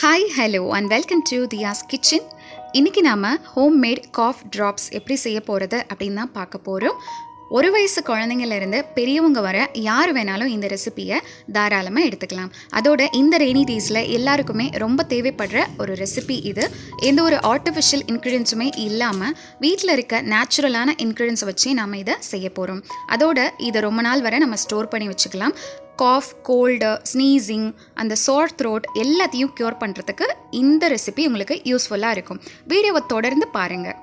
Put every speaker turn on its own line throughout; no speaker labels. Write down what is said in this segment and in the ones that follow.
Hi hello and welcome to Thiya's kitchen. இன்றைக்கி நாம் homemade cough drops எப்படி செய்ய போகிறது அப்படின்னு தான் பார்க்க போகிறோம். ஒரு வயசு குழந்தைங்கள்லேருந்து பெரியவங்க வர யார் வேணாலும் இந்த ரெசிப்பியை தாராளமாக எடுத்துக்கலாம். அதோட இந்த ரெய்னி டேஸில் எல்லாருக்குமே ரொம்ப தேவைப்படுற ஒரு ரெசிபி இது. எந்த ஒரு ஆர்டிஃபிஷியல் இன்க்ரீடியன்ஸுமே இல்லாமல் வீட்டில் இருக்க நேச்சுரலான இன்க்ரீடியன்ஸை வச்சு நம்ம இதை செய்ய போகிறோம். அதோட இதை ரொம்ப நாள் வரை நம்ம ஸ்டோர் பண்ணி வச்சுக்கலாம். காஃப், கோல்டு, ஸ்னீசிங், அந்த சோர் த்ரோட் எல்லாத்தையும் க்யூர் பண்ணுறதுக்கு இந்த ரெசிபி உங்களுக்கு யூஸ்ஃபுல்லாக இருக்கும். வீடியோவை தொடர்ந்து பாருங்கள்.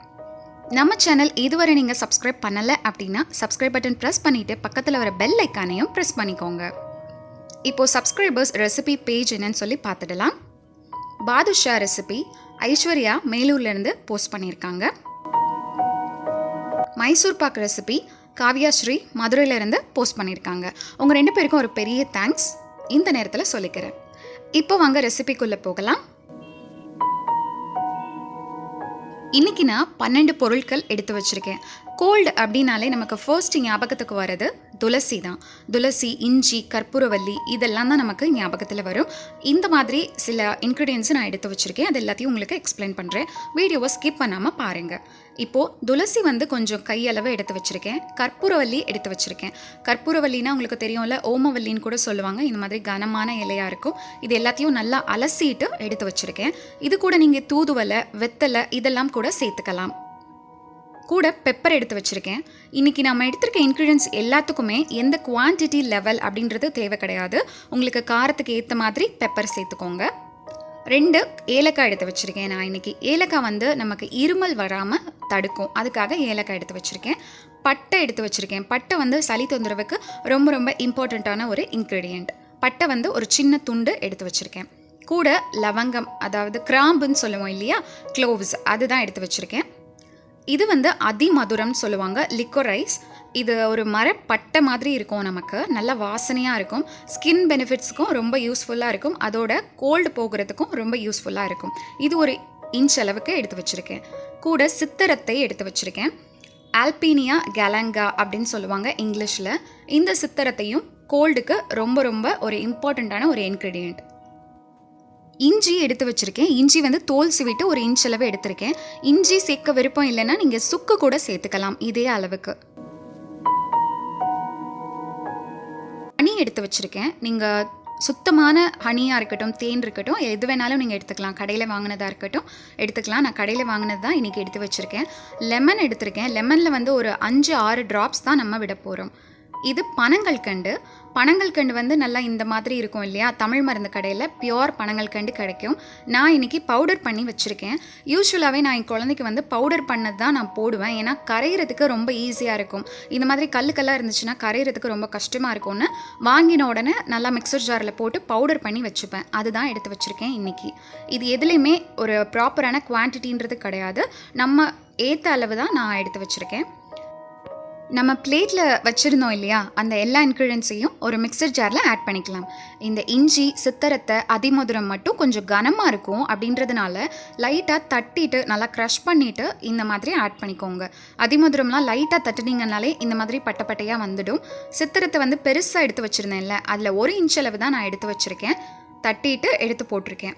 நம்ம சேனல் இதுவரை நீங்கள் சப்ஸ்கிரைப் பண்ணலை அப்படின்னா சப்ஸ்கிரைப் பட்டன் ப்ரெஸ் பண்ணிவிட்டு பக்கத்தில் வர பெல் ஐக்கானையும் ப்ரெஸ் பண்ணிக்கோங்க. இப்போது சப்ஸ்கிரைபர்ஸ் ரெசிபி பேஜ் என்னன்னு சொல்லி பார்த்துடலாம். பாதுஷா ரெசிபி ஐஸ்வர்யா மேலூர்லேருந்து போஸ்ட் பண்ணியிருக்காங்க. மைசூர் பாக் ரெசிபி காவ்யா ஸ்ரீ மதுரையிலேருந்து போஸ்ட் பண்ணியிருக்காங்க. உங்கள் ரெண்டு பேருக்கும் ஒரு பெரிய தேங்க்ஸ் இந்த நேரத்தில் சொல்லிக்கிறேன். இப்போ வாங்க ரெசிபிக்குள்ளே போகலாம். இன்றைக்கி நான் 12 பொருட்கள் எடுத்து வச்சுருக்கேன். கோல்டு அப்படின்னாலே நமக்கு ஃபர்ஸ்ட் ஞாபகத்துக்கு வர்றது துளசி தான். துளசி, இஞ்சி, கற்பூரவல்லி இதெல்லாம் தான் நமக்கு ஞாபகத்தில் வரும். இந்த மாதிரி சில இன்க்ரீடியன்ஸை நான் எடுத்து வச்சுருக்கேன். அது எல்லாத்தையும் உங்களுக்கு எக்ஸ்பிளைன் பண்ணுறேன். வீடியோவை ஸ்கிப் பண்ணாமல் பாருங்கள். இப்போது துளசி கொஞ்சம் கையளவு எடுத்து வச்சுருக்கேன். கற்பூரவல்லி எடுத்து வச்சுருக்கேன். கற்பூரவல்லினா உங்களுக்கு தெரியும்ல, ஓமவல்லின்னு கூட சொல்லுவாங்க. இந்த மாதிரி கனமான இலையாக இருக்கும். இது எல்லாத்தையும் நல்லா அலசிட்டு எடுத்து வச்சுருக்கேன். இது கூட நீங்கள் தூதுவலை, வெத்தலை இதெல்லாம் கூட சேர்த்துக்கலாம். கூட பெப்பர் எடுத்து வச்சுருக்கேன். இன்றைக்கி நம்ம எடுத்துருக்க இன்க்ரீடியன்ஸ் எல்லாத்துக்குமே எந்த குவான்டிட்டி லெவல் அப்படின்றது தேவை கிடையாது. உங்களுக்கு காரத்துக்கு ஏற்ற மாதிரி பெப்பர் சேர்த்துக்கோங்க. 2 ஏலக்காய் எடுத்து வச்சுருக்கேன். நான் இன்றைக்கி ஏலக்காய் நமக்கு இருமல் வராமல் தடுக்கும். அதுக்காக ஏலக்காய் எடுத்து வச்சுருக்கேன். பட்டை எடுத்து வச்சுருக்கேன். பட்டை சளி தொந்தரவுக்கு ரொம்ப ரொம்ப இம்பார்ட்டண்ட்டான ஒரு இன்க்ரீடியண்ட். பட்டை ஒரு சின்ன துண்டு எடுத்து வச்சுருக்கேன். கூட லவங்கம், அதாவது கிராம்புன்னு சொல்லுவோம் இல்லையா, க்ளோவ்ஸ், அதுதான் எடுத்து வச்சுருக்கேன். இது அதிமதுரம்னு சொல்லுவாங்க, லிக்கோரைஸ். இது ஒரு மரப்பட்டை மாதிரி இருக்கும். நமக்கு நல்ல வாசனையாக இருக்கும். ஸ்கின் பெனிஃபிட்ஸுக்கும் ரொம்ப யூஸ்ஃபுல்லாக இருக்கும். அதோட கோல்டு போகிறதுக்கும் ரொம்ப யூஸ்ஃபுல்லாக இருக்கும். இது ஒரு இன்ச் அளவுக்கு எடுத்து வச்சுருக்கேன். கூட சித்தரத்தை எடுத்து வச்சுருக்கேன். ஆல்பீனியா கேலங்கா அப்படின்னு சொல்லுவாங்க இங்கிலீஷில். இந்த சித்தரத்தையும் கோல்டுக்கு ரொம்ப ரொம்ப ஒரு இம்பார்ட்டண்ட்டான ஒரு இன்க்ரீடியண்ட். இஞ்சி எடுத்து வச்சுருக்கேன். இஞ்சி தோல் சீவிட்டு ஒரு இன்ச் அளவு எடுத்திருக்கேன். இஞ்சி சேர்க்க விருப்பம் இல்லைன்னா நீங்கள் சுக்கு கூட சேர்த்துக்கலாம் இதே அளவுக்கு. ஹனி எடுத்து வச்சுருக்கேன். நீங்கள் சுத்தமான ஹனியாக இருக்கட்டும், தேன் இருக்கட்டும், எது வேணாலும் நீங்கள் எடுத்துக்கலாம். கடையில் வாங்கினதாக இருக்கட்டும் எடுத்துக்கலாம். நான் கடையில் வாங்கினது தான் இன்றைக்கி எடுத்து வச்சுருக்கேன். லெமன் எடுத்திருக்கேன். லெமனில் ஒரு 5-6 ட்ராப்ஸ் தான் நம்ம விட போகிறோம். இது பனங்கல்கண்டு. பனங்கல்கண்டு நல்லா இந்த மாதிரி இருக்கும் இல்லையா, தமிழ் மருந்து கடையில் பியோர் பனங்கல்கண்டு கிடைக்கும். நான் இன்றைக்கி பவுடர் பண்ணி வச்சுருக்கேன். யூஸ்வலாகவே நான் என் குழந்தைக்கு பவுடர் பண்ணது தான் நான் போடுவேன். ஏன்னா கரையிறதுக்கு ரொம்ப ஈஸியாக இருக்கும். இந்த மாதிரி கல்லுக்கெல்லாம் இருந்துச்சுன்னா கரையிறதுக்கு ரொம்ப கஷ்டமாக இருக்கும்னு வாங்கின உடனே நல்லா மிக்சர் ஜாரில் போட்டு பவுடர் பண்ணி வச்சுப்பேன். அதுதான் எடுத்து வச்சுருக்கேன் இன்றைக்கி. இது எதுலேயுமே ஒரு ப்ராப்பரான குவான்டிட்டின்றது கிடையாது. நம்ம ஏற்ற அளவு தான் நான் எடுத்து வச்சுருக்கேன். நம்ம பிளேட்டில் வச்சுருந்தோம் இல்லையா, அந்த எல்லா இன்க்ரீடியன்ஸையும் ஒரு மிக்சர் ஜாரில் ஆட் பண்ணிக்கலாம். இந்த இஞ்சி, சித்தரத்தை, அதிமதுரம் மட்டும் கொஞ்சம் கனமாக இருக்கும். அப்படின்றதுனால லைட்டாக தட்டிட்டு நல்லா க்ரஷ் பண்ணிவிட்டு இந்த மாதிரி ஆட் பண்ணிக்கோங்க. அதிமதுரம்லாம் லைட்டாக தட்டினீங்கனாலே இந்த மாதிரி பட்டையாக வந்துடும். சித்தரத்தை பெருசாக எடுத்து வச்சுருந்தேன்ல, அதில் 1 இன்ச் அளவு தான் நான் எடுத்து வச்சுருக்கேன். தட்டிட்டு எடுத்து போட்டிருக்கேன்.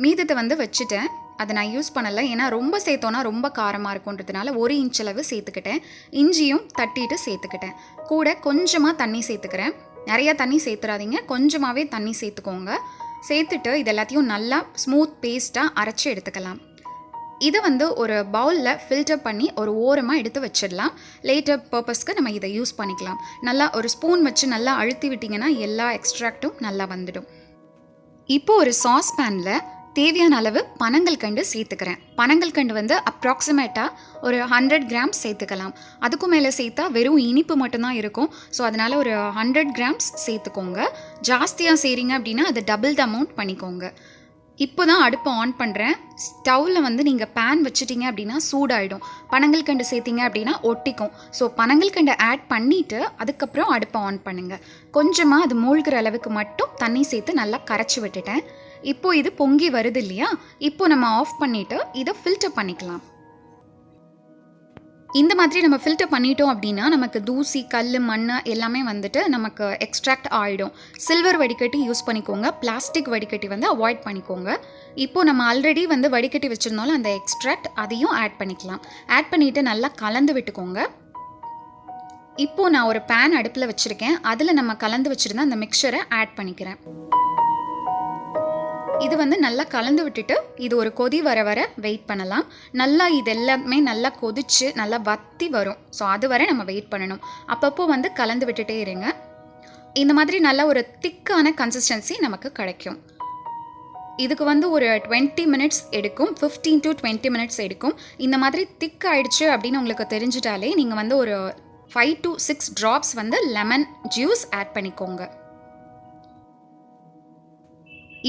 மீதத்தை வச்சுட்டேன். அதை நான் யூஸ் பண்ணலை, ஏன்னா ரொம்ப சேர்த்தோன்னா ரொம்ப காரமாக இருக்குன்றதுனால 1 இன்ச் அளவு சேர்த்துக்கிட்டேன். இஞ்சியும் தட்டிட்டு சேர்த்துக்கிட்டேன். கூட கொஞ்சமாக தண்ணி சேர்த்துக்கிறேன். நிறையா தண்ணி சேர்த்துறாதீங்க, கொஞ்சமாகவே தண்ணி சேர்த்துக்கோங்க. சேர்த்துட்டு இது எல்லாத்தையும் நல்லா ஸ்மூத் பேஸ்ட்டாக அரைச்சி எடுத்துக்கலாம். இதை ஒரு பவுலில் ஃபில்டர் பண்ணி ஒரு ஓரமாக எடுத்து வச்சிடலாம். லேட்டர் பர்பஸ்க்கு நம்ம இதை யூஸ் பண்ணிக்கலாம். நல்லா ஒரு ஸ்பூன் வச்சு நல்லா அழுத்தி விட்டிங்கன்னா எல்லா எக்ஸ்ட்ராக்டும் நல்லா வந்துடும். இப்போது ஒரு சாஸ் பேனில் தேவையான அளவு பனங்கல்கண்டு சேர்த்துக்கிறேன். பனங்கல்கண்டு அப்ராக்சிமேட்டாக ஒரு 100 கிராம்ஸ் சேர்த்துக்கலாம். அதுக்கும் மேலே சேர்த்தா வெறும் இனிப்பு மட்டும்தான் இருக்கும். ஸோ அதனால் ஒரு 100 கிராம்ஸ் சேர்த்துக்கோங்க. ஜாஸ்தியாக செய்கிறீங்க அப்படின்னா அது டபுள் த அமௌண்ட் பண்ணிக்கோங்க. இப்போ தான் அடுப்பை ஆன் பண்ணுறேன். ஸ்டவ்வில் நீங்கள் பேன் வச்சுட்டிங்க அப்படின்னா சூடாயிடும். பனங்கல்கண்டு சேர்த்திங்க அப்படின்னா ஒட்டிக்கும். ஸோ பனங்கல்கண்டை ஆட் பண்ணிவிட்டு அதுக்கப்புறம் அடுப்பை ஆன் பண்ணுங்கள். கொஞ்சமாக அது மூழ்கிற அளவுக்கு மட்டும் தண்ணி சேர்த்து நல்லா கரைச்சி விட்டுட்டேன். இப்போது இது பொங்கி வருது இல்லையா, இப்போ நம்ம ஆஃப் பண்ணிவிட்டு இதை ஃபில்டர் பண்ணிக்கலாம். இந்த மாதிரி நம்ம ஃபில்டர் பண்ணிட்டோம் அப்படின்னா நமக்கு தூசி கல் மண் எல்லாமே வந்துட்டு நமக்கு எக்ஸ்ட்ராக்ட் ஆகிடும். சில்வர் வடிகட்டி யூஸ் பண்ணிக்கோங்க, பிளாஸ்டிக் வடிகட்டி வந்து அவாய்ட் பண்ணிக்கோங்க. இப்போது நம்ம ஆல்ரெடி வந்து வடிகட்டி வச்சுருந்தாலும் அந்த எக்ஸ்ட்ராக்ட் அதையும் ஆட் பண்ணிக்கலாம். ஆட் பண்ணிவிட்டு நல்லா கலந்து விட்டுக்கோங்க. இப்போது நான் ஒரு பேன் அடுப்பில் வச்சுருக்கேன், அதில் நம்ம கலந்து வச்சுருந்த அந்த மிக்சரை ஆட் பண்ணிக்கிறேன். இது வந்து நல்லா கலந்து விட்டுட்டு இது ஒரு கொதி வர வர வெயிட் பண்ணலாம். நல்லா இது எல்லாமே நல்லா கொதிச்சு நல்லா வத்தி வரும். ஸோ அது வரை நம்ம வெயிட் பண்ணணும். அப்பப்போ வந்து கலந்து விட்டுட்டே இருங்க. இந்த மாதிரி நல்ல ஒரு திக்கான கன்சிஸ்டன்சி நமக்கு கிடைக்கும். இதுக்கு வந்து ஒரு 20 மினிட்ஸ் எடுக்கும், 15 to 20 மினிட்ஸ் எடுக்கும். இந்த மாதிரி திக் ஆயிடுச்சு அப்படின்னு உங்களுக்கு தெரிஞ்சிட்டாலே நீங்கள் வந்து ஒரு 5 to 6 ட்ராப்ஸ் வந்து லெமன் ஜூஸ் ஆட் பண்ணிக்கோங்க.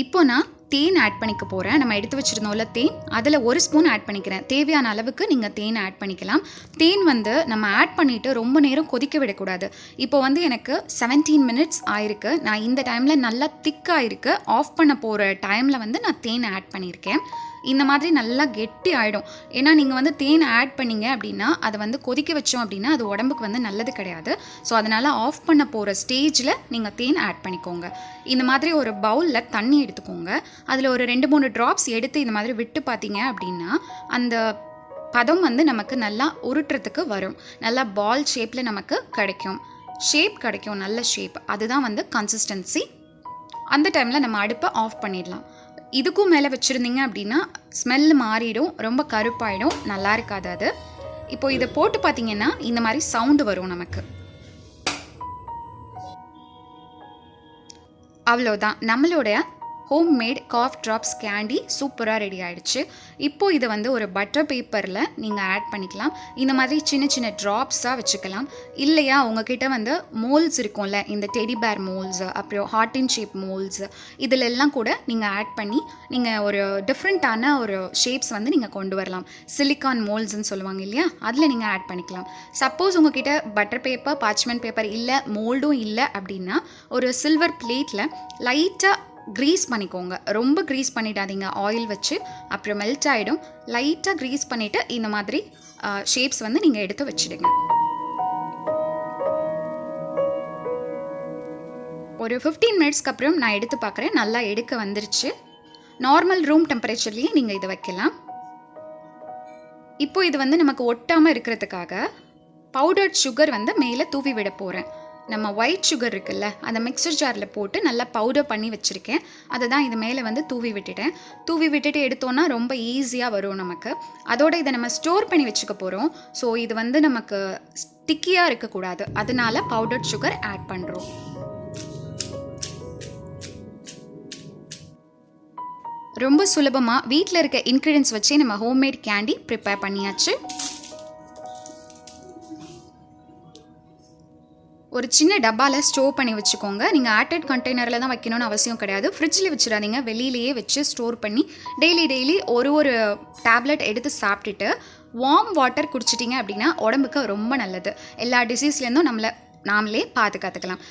இப்போ நான் தேன் ஆட் பண்ணிக்க போகிறேன். நம்ம எடுத்து வச்சுருந்தோம்ல தேன், அதில் 1 ஸ்பூன் ஆட் பண்ணிக்கிறேன். தேவையான அளவுக்கு நீங்கள் தேன் ஆட் பண்ணிக்கலாம். தேன் வந்து நம்ம ஆட் பண்ணிவிட்டு ரொம்ப நேரம் கொதிக்க விடக்கூடாது. இப்போ வந்து எனக்கு 17 மினிட்ஸ் ஆயிருக்கு. நான் இந்த டைமில் நல்லா திக்காக இருக்குது. ஆஃப் பண்ண போகிற டைமில் வந்து நான் தேன் ஆட் பண்ணியிருக்கேன். இந்த மாதிரி நல்லா கெட்டி ஆகிடும். ஏன்னா நீங்கள் வந்து தேன் ஆட் பண்ணிங்க அப்படின்னா அதை வந்து கொதிக்க வச்சோம் அப்படின்னா அது உடம்புக்கு வந்து நல்லது கிடையாது. ஸோ அதனால் ஆஃப் பண்ண போகிற ஸ்டேஜில் நீங்கள் தேன் ஆட் பண்ணிக்கோங்க. இந்த மாதிரி ஒரு பவுலில் தண்ணி எடுத்துக்கோங்க. அதில் ஒரு 2-3 ட்ராப்ஸ் எடுத்து இந்த மாதிரி விட்டு பார்த்தீங்க அப்படின்னா அந்த பதம் வந்து நமக்கு நல்லா உருட்டுறதுக்கு வரும். நல்லா பால் ஷேப்பில் நமக்கு கிடைக்கும். நல்ல ஷேப். அதுதான் வந்து கன்சிஸ்டன்சி. அந்த டைமில் நம்ம அடுப்பை ஆஃப் பண்ணிடலாம். இதுக்கும் மேலே வச்சுருந்தீங்க அப்படின்னா ஸ்மெல் மாறிடும், ரொம்ப கருப்பாயிடும், நல்லா இருக்காது அது. இப்போது இதை போட்டு பார்த்தீங்கன்னா இந்த மாதிரி சவுண்டு வரும் நமக்கு. அவ்வளோதான், நம்மளுடைய ஹோம்மேட் காஃப் ட்ராப்ஸ் கேண்டி சூப்பராக ரெடி ஆகிடுச்சு. இப்போது இதை வந்து ஒரு பட்டர் பேப்பரில் நீங்கள் ஆட் பண்ணிக்கலாம். இந்த மாதிரி சின்ன சின்ன ட்ராப்ஸாக வச்சுக்கலாம். இல்லையா உங்ககிட்ட வந்து மோல்ஸ் இருக்கும்ல, இந்த டெடி பேர் மோல்ஸ், அப்புறம் ஹார்ட் இன் ஷேப் மோல்ஸ், இதில் எல்லாம் கூட நீங்கள் ஆட் பண்ணி நீங்கள் ஒரு டிஃப்ரெண்ட்டான ஒரு ஷேப்ஸ் வந்து நீங்கள் கொண்டு வரலாம். சிலிக்கான் மோல்ஸ்ன்னு சொல்லுவாங்க இல்லையா, அதில் நீங்கள் ஆட் பண்ணிக்கலாம். சப்போஸ் உங்ககிட்ட பட்டர் பேப்பர், பார்ச்மெண்ட் பேப்பர் இல்லை, மோல்டும் இல்லை அப்படின்னா ஒரு சில்வர் பிளேட்டில் லைட்டாக க்ரீஸ் பண்ணிக்கோங்க. ரொம்ப க்ரீஸ் பண்ணிடாதீங்க, ஆயில் வச்சு அப்புறம் மெல்ட் ஆகிடும். லைட்டாக க்ரீஸ் பண்ணிவிட்டு இந்த மாதிரி ஷேப்ஸ் வந்து நீங்கள் எடுத்து வச்சுடுங்க. ஒரு 15 மினிட்ஸ்க்கு அப்புறம் நான் எடுத்து பார்க்குறேன். நல்லா எடுக்க வந்துருச்சு. நார்மல் ரூம் டெம்பரேச்சர்லேயே நீங்கள் இதை வைக்கலாம். இப்போ இது வந்து நமக்கு ஒட்டாமல் இருக்கிறதுக்காக பவுடர்ட் சுகர் வந்து மேலே தூவி விட போகிறேன். நம்ம ஒயிட் சுகர் இருக்குல்ல, அந்த மிக்சர் ஜாரில் போட்டு நல்லா பவுடர் பண்ணி வச்சுருக்கேன். அதை தான் இது மேலே வந்து தூவி விட்டுட்டு எடுத்தோன்னா ரொம்ப ஈஸியாக வரும் நமக்கு. அதோட இதை நம்ம ஸ்டோர் பண்ணி வச்சுக்க போகிறோம். ஸோ இது வந்து நமக்கு ஸ்டிக்கியாக இருக்கக்கூடாது, அதனால பவுடர்ட் சுகர் ஆட் பண்ணுறோம். ரொம்ப சுலபமாக வீட்டில் இருக்க இன்க்ரீடியன்ஸ் வச்சே நம்ம ஹோம்மேட் கேண்டி ப்ரிப்பேர் பண்ணியாச்சு. ஒரு சின்ன டப்பாவில் ஸ்டோர் பண்ணி வச்சுக்கோங்க. நீங்கள் ஏர்டைட் கண்டெய்னரில் தான் வைக்கணும்னு அவசியம் கிடையாது. ஃப்ரிட்ஜில் வச்சிடாதீங்க, வெளியிலேயே வச்சு ஸ்டோர் பண்ணி டெய்லி ஒரு டேப்லெட் எடுத்து சாப்பிட்டுட்டு வார்ம் வாட்டர் குடிச்சிட்டிங்க அப்படின்னா உடம்புக்கு ரொம்ப நல்லது. எல்லா டிசீஸ்லேருந்தும் நாமளே பாதுகாத்துக்கலாம்.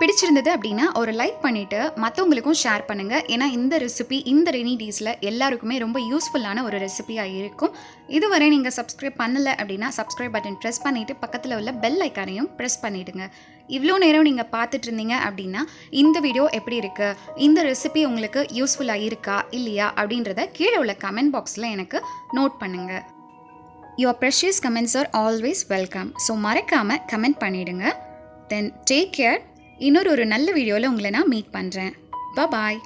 பிடிச்சிருந்தது அப்படின்னா ஒரு லைக் பண்ணிவிட்டு மற்றவங்களுக்கும் ஷேர் பண்ணுங்கள். ஏன்னா இந்த ரெசிபி இந்த ரெமிடீஸில் எல்லாருக்குமே ரொம்ப யூஸ்ஃபுல்லான ஒரு ரெசிபியாக இருக்கும். இதுவரை நீங்கள் சப்ஸ்கிரைப் பண்ணலை அப்படின்னா சப்ஸ்கிரைப் பட்டன் ப்ரெஸ் பண்ணிவிட்டு பக்கத்தில் உள்ள பெல் ஐக்கானையும் ப்ரெஸ் பண்ணிவிடுங்க. இவ்வளோ நேரம் நீங்கள் பார்த்துட்டு இருந்தீங்க அப்படின்னா இந்த வீடியோ எப்படி இருக்குது, இந்த ரெசிபி உங்களுக்கு யூஸ்ஃபுல்லாக இருக்கா இல்லையா அப்படின்றத கீழே உள்ள கமெண்ட் பாக்ஸில் எனக்கு நோட் பண்ணுங்கள். Your precious comments are always welcome. So மறக்காமல் கமெண்ட் பண்ணிவிடுங்க. Then take care. இன்னொரு நல்ல வீடியோவில் உங்களை நான் மீட் பண்ணுறேன். பாய்.